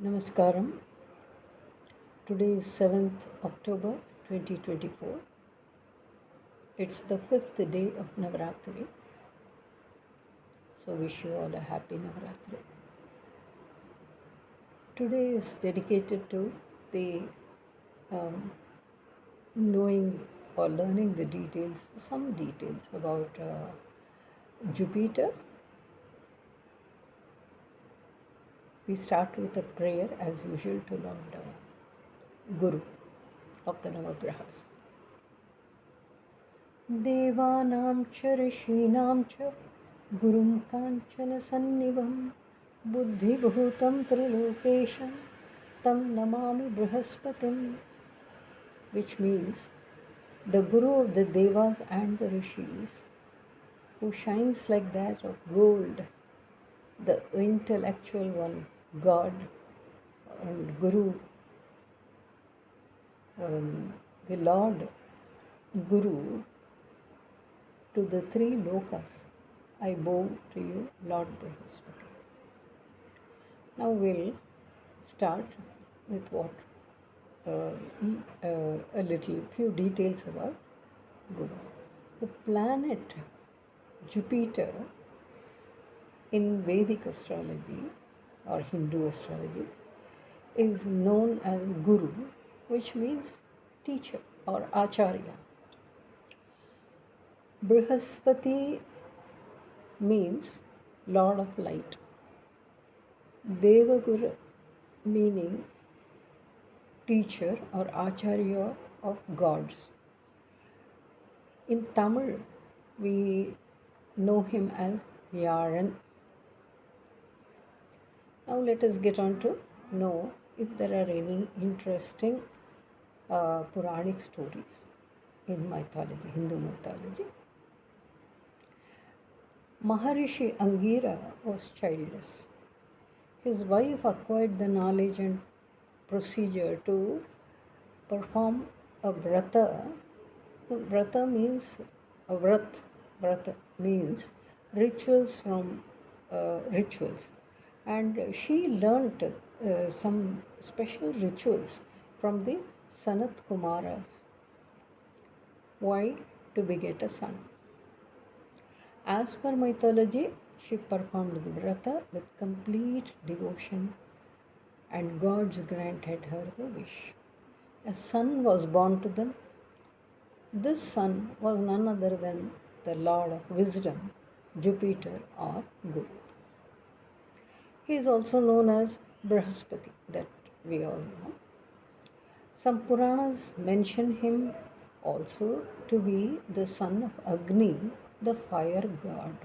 Namaskaram. Today is 7th October 2024. It's the fifth day of Navaratri. So, wish you all a happy Navaratri. Today is dedicated to the um, knowing or learning the details, some details about Jupiter. We start with a prayer as usual to Lord Guru of the Navagrahas. देवानां च ऋषीणां च गुरुं काञ्चनसन्निभं बुद्धिभूतं त्रिलोकेशं तं Namami बृहस्पतिं, which means the Guru of the Devas and the Rishis, who shines like that of gold, the intellectual one, God and Guru, the Lord Guru to the three lokas. I bow to you, Lord Brihaspati. Now we'll start with a little few details about Guru. The planet Jupiter in Vedic astrology or Hindu astrology is known as Guru, which means teacher or Acharya. Brihaspati means Lord of Light. Devaguru meaning teacher or Acharya of gods. In Tamil, we know him as Yaran. Now let us get on to know if there are any interesting Puranic stories in mythology, Hindu mythology. Maharishi Angira was childless. His wife acquired the knowledge and procedure to perform a vrata. Vrata means a vrat. Vrata means rituals from rituals. And she learnt some special rituals from the Sanat Kumaras. Why? To beget a son. As per mythology, she performed the vrata with complete devotion and gods granted her the wish. A son was born to them. This son was none other than the Lord of Wisdom, Jupiter or Guru. He is also known as Brihaspati, that we all know. Some Puranas mention him also to be the son of Agni, the fire god.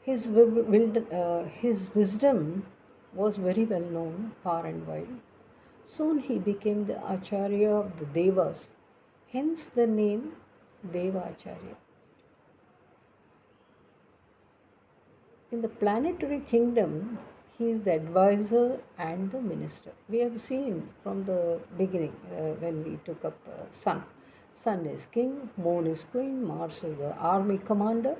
His wisdom was very well known far and wide. Soon he became the Acharya of the Devas, hence the name Devacharya. In the planetary kingdom, he is the advisor and the minister. We have seen from the beginning when we took up Sun. Sun is king, Moon is queen, Mars is the army commander,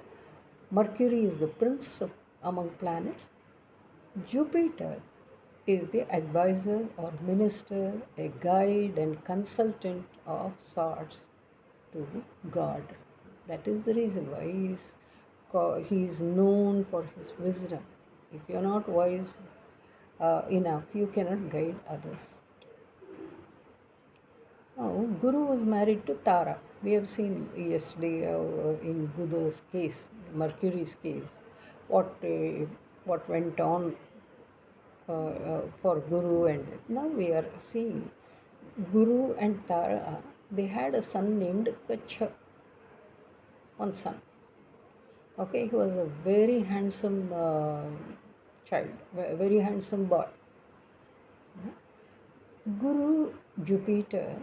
Mercury is the prince among planets. Jupiter is the advisor or minister, a guide and consultant of sorts to the god. That is the reason why he is known for his wisdom. If you are not wise enough, you cannot guide others. Now, Guru was married to Tara. We have seen yesterday in Buddha's case, Mercury's case, what went on for Guru, and now we are seeing Guru and Tara. They had a son named Kacha, one son. Okay, he was a very handsome child, a very handsome boy. Guru, Jupiter,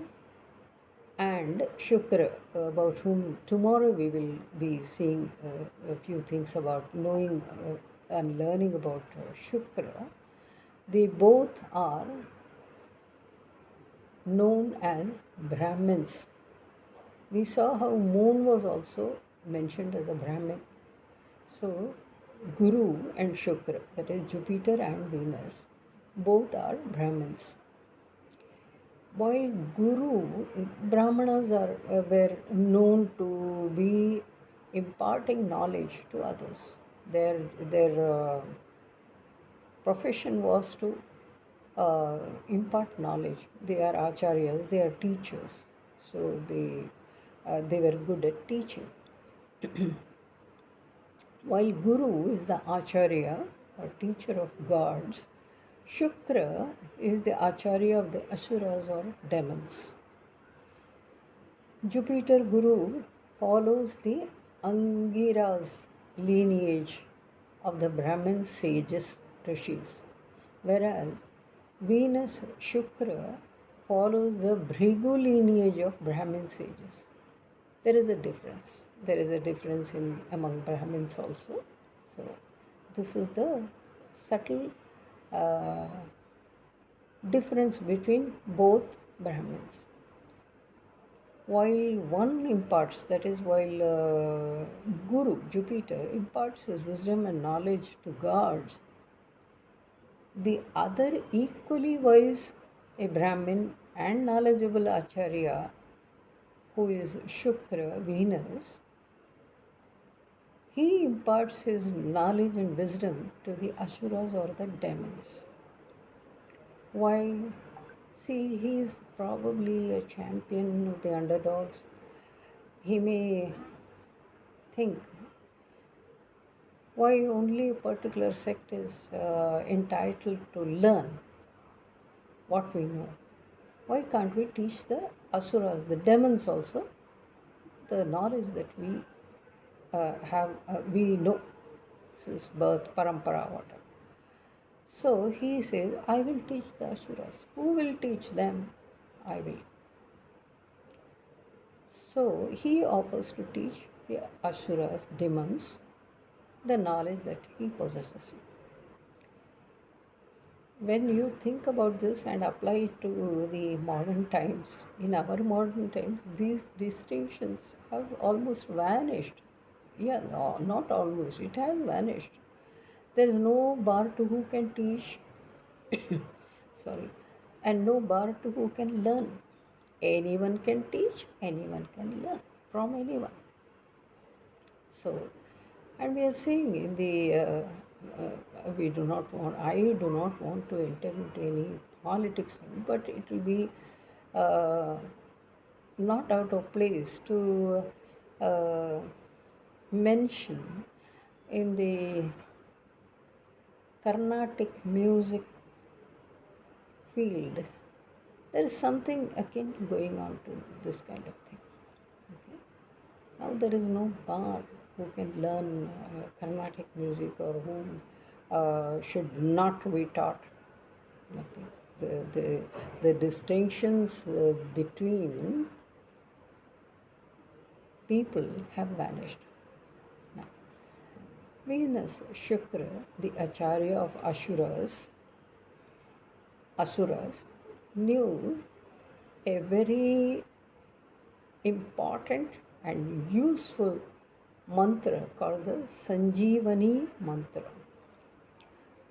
and Shukra, about whom tomorrow we will be seeing a few things about knowing and learning about Shukra. They both are known as Brahmins. We saw how Moon was also mentioned as a Brahmin. So, Guru and Shukra, that is Jupiter and Venus, both are Brahmins. While Guru, Brahmanas were known to be imparting knowledge to others. Their profession was to impart knowledge. They are acharyas, they are teachers. So they were good at teaching. While Guru is the Acharya or teacher of gods, Shukra is the Acharya of the Asuras or demons. Jupiter Guru follows the Angiras lineage of the Brahmin sages, rishis, whereas Venus Shukra follows the Bhrigu lineage of Brahmin sages. There is a difference. There is a difference in among Brahmins also. So this is the subtle uh, difference between both Brahmins. While one imparts, that is, while Guru, Jupiter, imparts his wisdom and knowledge to gods, the other equally wise, a Brahmin and knowledgeable Acharya, who is Shukra, Venus, he imparts his knowledge and wisdom to the Asuras or the demons. Why? See, he is probably a champion of the underdogs. He may think why only a particular sect is entitled to learn what we know. Why can't we teach the asuras, the demons also, the knowledge that we know since birth, parampara, whatever. So he says, I will teach the asuras. Who will teach them? I will. So he offers to teach the asuras, demons, the knowledge that he possesses. When you think about this and apply it to the modern times, in our modern times, these distinctions have almost vanished. Yeah, no, not almost, it has vanished. There is no bar to who can teach, sorry, and no bar to who can learn. Anyone can teach, anyone can learn from anyone. So, and we are seeing in the, we do not want, I do not want to enter into any politics, but it will be not out of place to mention in the Carnatic music field, there is something akin going on to this kind of thing. Okay? Now there is no bar who can learn Carnatic music or whom should not be taught. Nothing. The distinctions between people have vanished. Now, Venus, Shukra, the Acharya of Asuras, knew a very important and useful mantra called the Sanjeevani mantra.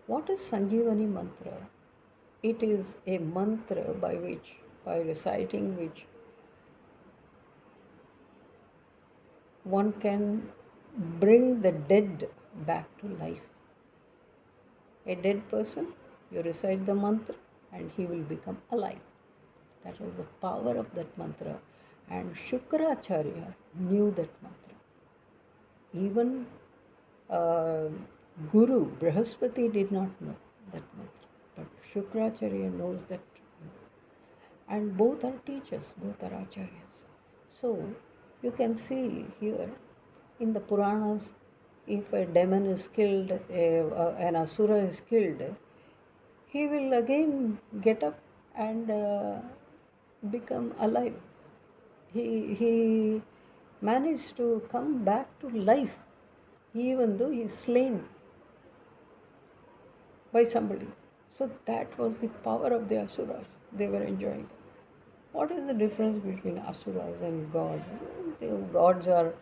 What is Sanjeevani mantra? It is a mantra by reciting which, one can bring the dead back to life. A dead person, you recite the mantra and he will become alive. That was the power of that mantra. And Shukracharya knew that mantra. Even Guru, Brihaspati did not know that mantra. But Shukracharya knows that. And both are teachers, both are acharyas. So you can see here in the Puranas, if a demon is killed, an asura is killed, he will again get up and become alive. He managed to come back to life even though he is slain by somebody. So that was the power of the asuras. They were enjoying that. What is the difference between asuras and gods? The gods are,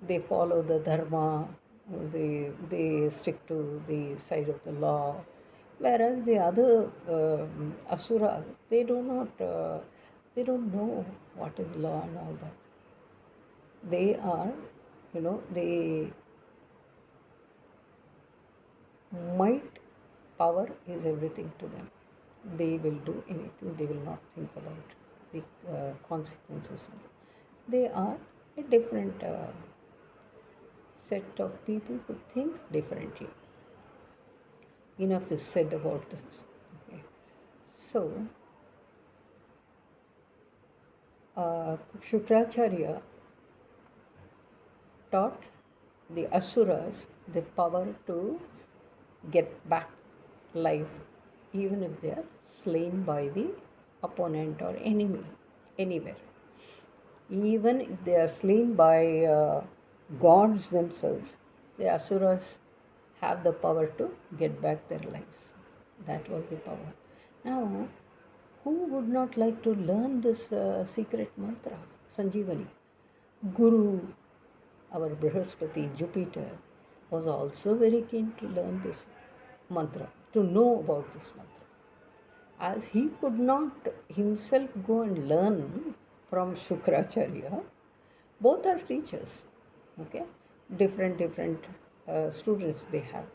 they follow the dharma, They stick to the side of the law, whereas the other asuras, they don't know what is law and all that. They are, they might, power is everything to them. They will do anything. They will not think about the consequences. They are a different set of people who think differently. Enough is said about this. Okay. So, Shukracharya taught the asuras the power to get back life even if they are slain by the opponent or enemy anywhere. Even if they are slain by gods themselves, the asuras have the power to get back their lives. That was the power. Now, who would not like to learn this secret mantra, Sanjeevani? Guru, our Brihaspati, Jupiter, was also very keen to learn this mantra, to know about this mantra. As he could not himself go and learn from Shukracharya, both are teachers, okay? Different students they have.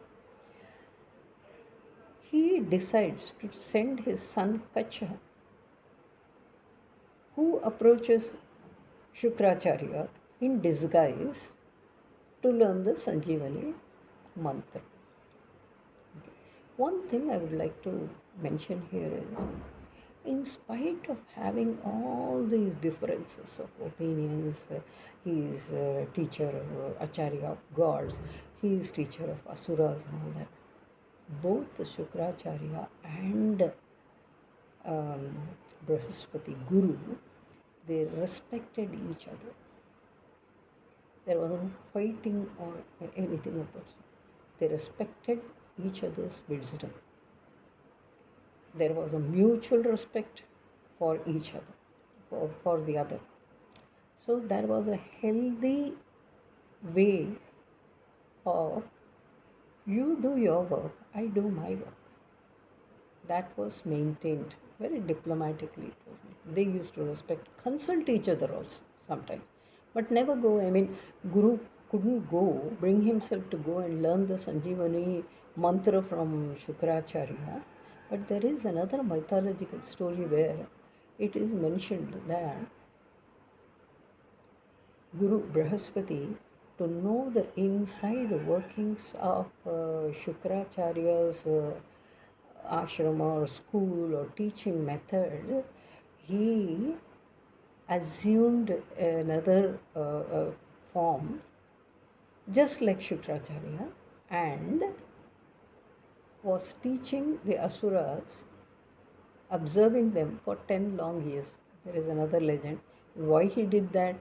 He decides to send his son Kacha, who approaches Shukracharya in disguise to learn the Sanjeevani mantra. One thing I would like to mention here is, in spite of having all these differences of opinions, he is a teacher, acharya of gods, he is teacher of asuras and all that. Both Shukracharya and Brihaspati Guru, they respected each other. There was no fighting or anything of that sort. They respected each other's wisdom. There was a mutual respect for each other, for the other. So there was a healthy way of, you do your work, I do my work. That was maintained very diplomatically. It was maintained. They used to respect, consult each other also sometimes, but never go. I mean, Guru couldn't go, bring himself to go and learn the Sanjeevani mantra from Shukracharya. But there is another mythological story where it is mentioned that Guru Brihaspati, to know the inside workings of Shukracharya's ashrama or school or teaching method, he assumed another form just like Shukracharya and was teaching the asuras, observing them for 10 long years. There is another legend. Why he did that,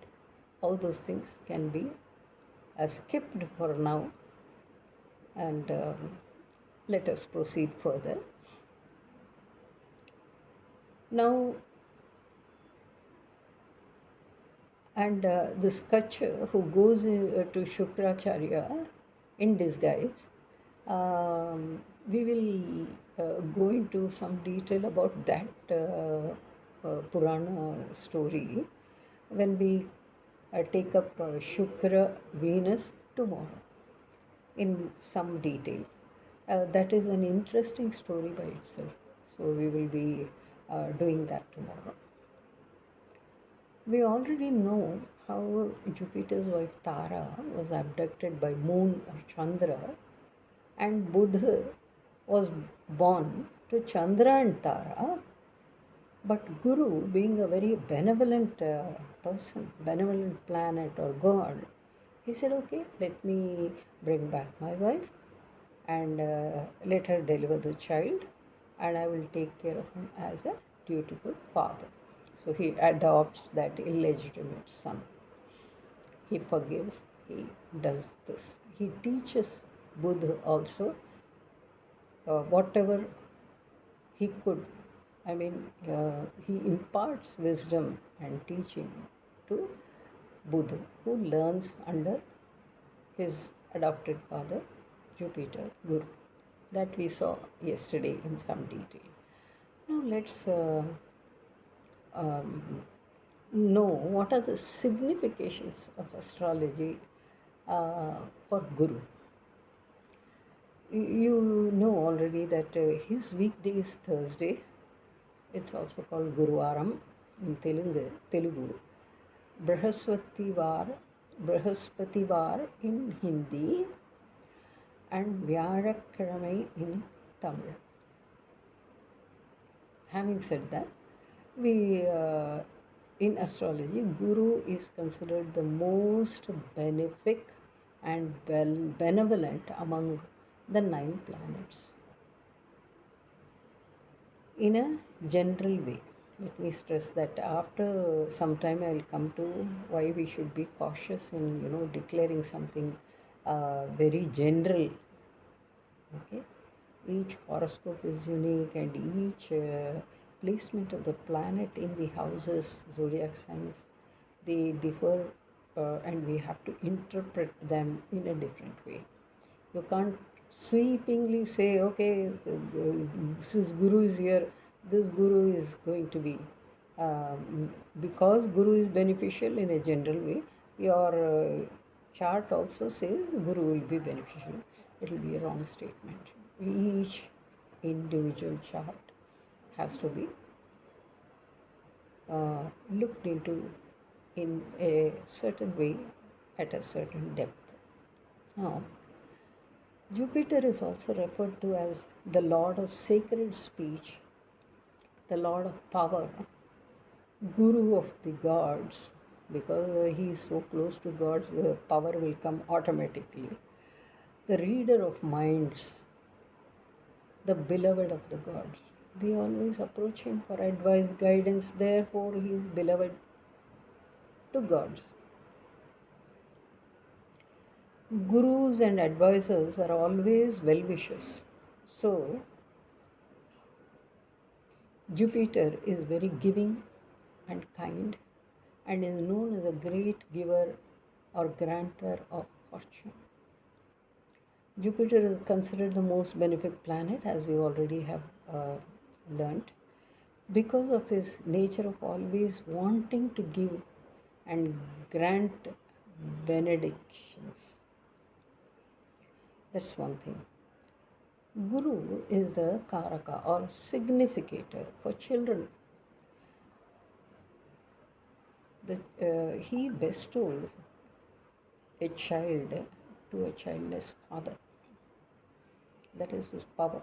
all those things can be skipped for now, and let us proceed further. Now, and this Kach who goes to Shukracharya in disguise, we will go into some detail about that Purana story when we take up Shukra Venus tomorrow in some detail. That is an interesting story by itself. So we will be doing that tomorrow. We already know how Jupiter's wife Tara was abducted by Moon or Chandra, and Buddha was born to Chandra and Tara. But Guru, being a very benevolent person, benevolent planet or god, he said, okay, let me bring back my wife and let her deliver the child, and I will take care of him as a dutiful father. So he adopts that illegitimate son. He forgives, he does this. He teaches Buddha also whatever he could. I mean, he imparts wisdom and teaching to Buddha, who learns under his adopted father, Jupiter, Guru. That we saw yesterday in some detail. Now let's know what are the significations of astrology for Guru. You know already that his weekday is Thursday. It's also called Guruvaram in Telugu. Brihaspati Var in Hindi, and Vyazhakkiழமை in Tamil. Having said that, we in astrology, Guru is considered the most benefic and benevolent among the 9 planets. In a general way, let me stress that after some time I will come to why we should be cautious in declaring something very general. Okay, each horoscope is unique, and each placement of the planet in the houses, zodiac signs, they differ, and we have to interpret them in a different way. You can't sweepingly say, okay, since Guru is here, this Guru is going to be. Because Guru is beneficial in a general way, your chart also says Guru will be beneficial. It will be a wrong statement. Each individual chart has to be looked into in a certain way at a certain depth. Now, Jupiter is also referred to as the Lord of sacred speech, the Lord of power, Guru of the gods, because he is so close to gods, the power will come automatically. The reader of minds, the beloved of the gods. They always approach him for advice, guidance, therefore he is beloved to gods. Gurus and advisors are always well wishers. So, Jupiter is very giving and kind and is known as a great giver or granter of fortune. Jupiter is considered the most benefic planet, as we already have learnt, because of his nature of always wanting to give and grant benedictions. That's one thing. Guru is the Karaka or significator for children. He bestows a child to a childless father. That is his power.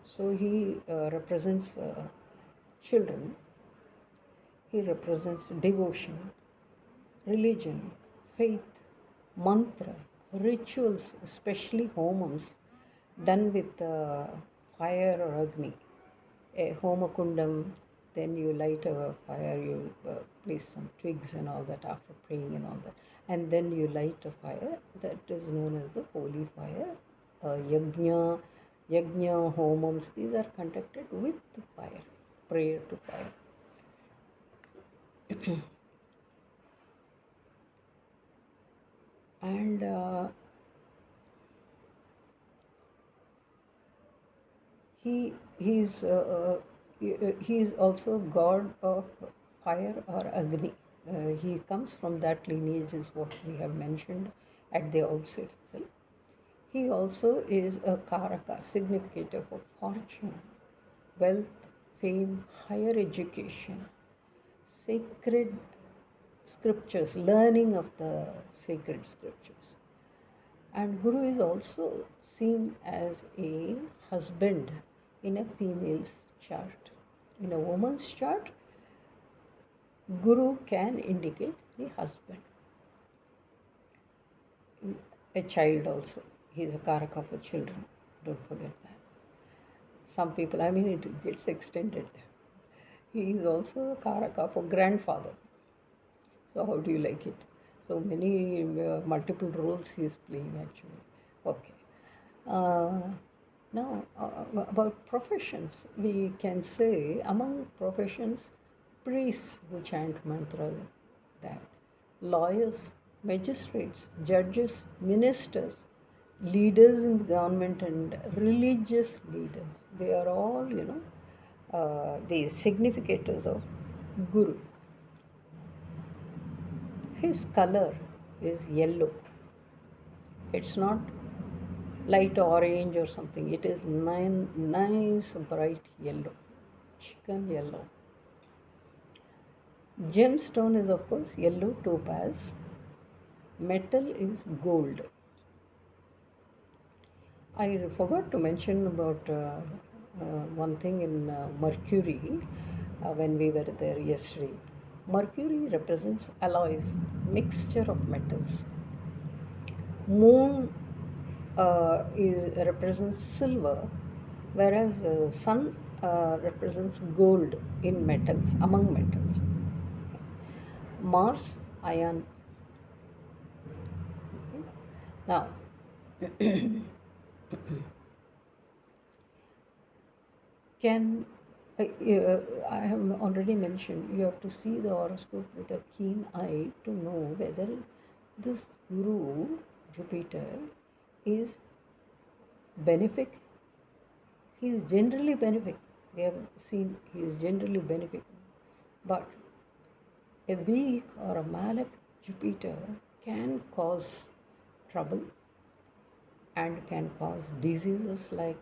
So he represents children. He represents devotion, religion, faith, mantra, rituals, especially homams done with fire or agni. A homakundam, then you light a fire, you place some twigs and all that after praying and all that, and then you light a fire that is known as the holy fire. Yajna, homams, these are conducted with fire, prayer to fire. And he is also god of fire or agni. He comes from that lineage, is what we have mentioned at the outset itself. He also is a karaka, significator for fortune, wealth, fame, higher education, sacred scriptures, learning of the sacred scriptures. And Guru is also seen as a husband in a female's chart. In a woman's chart, Guru can indicate the husband. A child also. He is a karaka for children. Don't forget that. Some people, it gets extended. He is also a karaka for grandfather. So how do you like it? So many multiple roles he is playing actually. Okay. Now about professions, we can say among professions, priests who chant mantras, that lawyers, magistrates, judges, ministers, leaders in the government and religious leaders, they are all, the significators of Guru. His color is yellow. It's not light orange or something. It is nice, bright yellow, chicken yellow. Gemstone is, of course, yellow topaz. Metal is gold. I forgot to mention about one thing in Mercury when we were there yesterday. Mercury represents alloys, mixture of metals. Moon represents silver, whereas Sun represents gold in metals, among metals. Mars, iron. Now, can I have already mentioned, you have to see the horoscope with a keen eye to know whether this Guru, Jupiter, is benefic. He is generally benefic. We have seen he is generally benefic. But a weak or a malefic Jupiter can cause trouble and can cause diseases like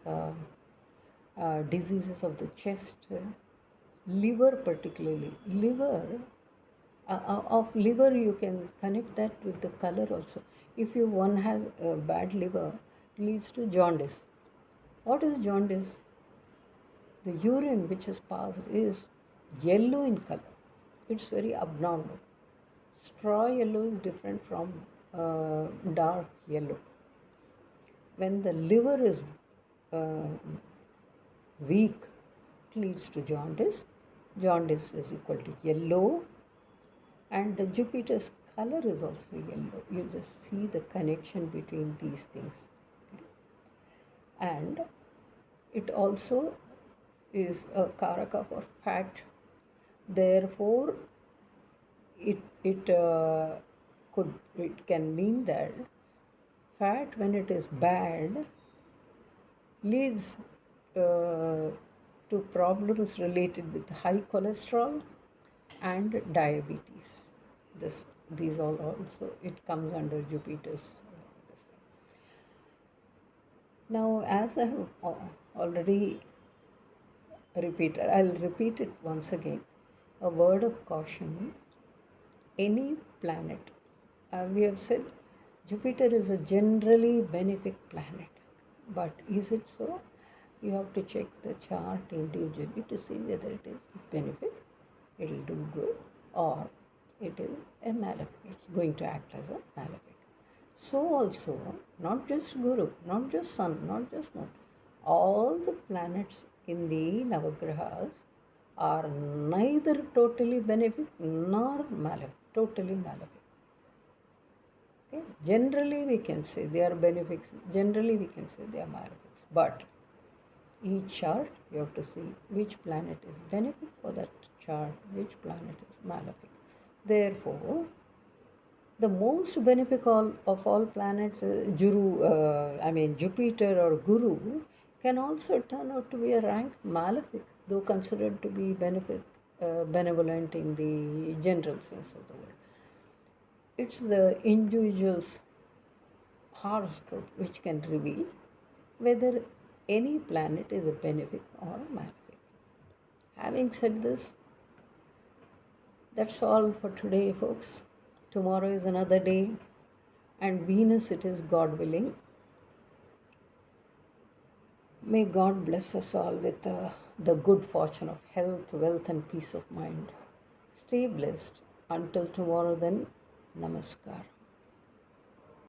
diseases of the chest, liver particularly. Of liver you can connect that with the color also. If one has a bad liver, it leads to jaundice. What is jaundice? The urine which is passed is yellow in color. It's very abnormal. Straw yellow is different from dark yellow. When the liver is weak, it leads to jaundice. Jaundice is equal to yellow, and the Jupiter's color is also yellow. You just see the connection between these things. And it also is a karaka for fat. Therefore, it can mean that fat, when it is bad, leads to problems related with high cholesterol and diabetes. These all also, it comes under Jupiter's this thing. Now, as I have already repeated, I'll repeat it once again. A word of caution: any planet, we have said Jupiter is a generally benefic planet, but is it so? You have to check the chart individually to see whether it is benefic, it will do good, or it is a malefic, it's going to act as a malefic. So also, not just Guru, not just Sun, not just Moon, all the planets in the Navagrahas are neither totally benefic nor malefic, totally malefic. Okay? Generally we can say they are benefics, generally we can say they are malefics, but each chart you have to see which planet is benefic for that chart, which planet is malefic. Therefore, the most benefic of all planets, Jupiter or Guru, can also turn out to be a rank malefic, though considered to be benefic, benevolent in the general sense of the word. It's the individual's horoscope which can reveal whether any planet is a benefic or a malefic. Having said this, that's all for today, folks. Tomorrow is another day, and Venus it is, God willing. May God bless us all with the good fortune of health, wealth, and peace of mind. Stay blessed. Until tomorrow, then, Namaskar.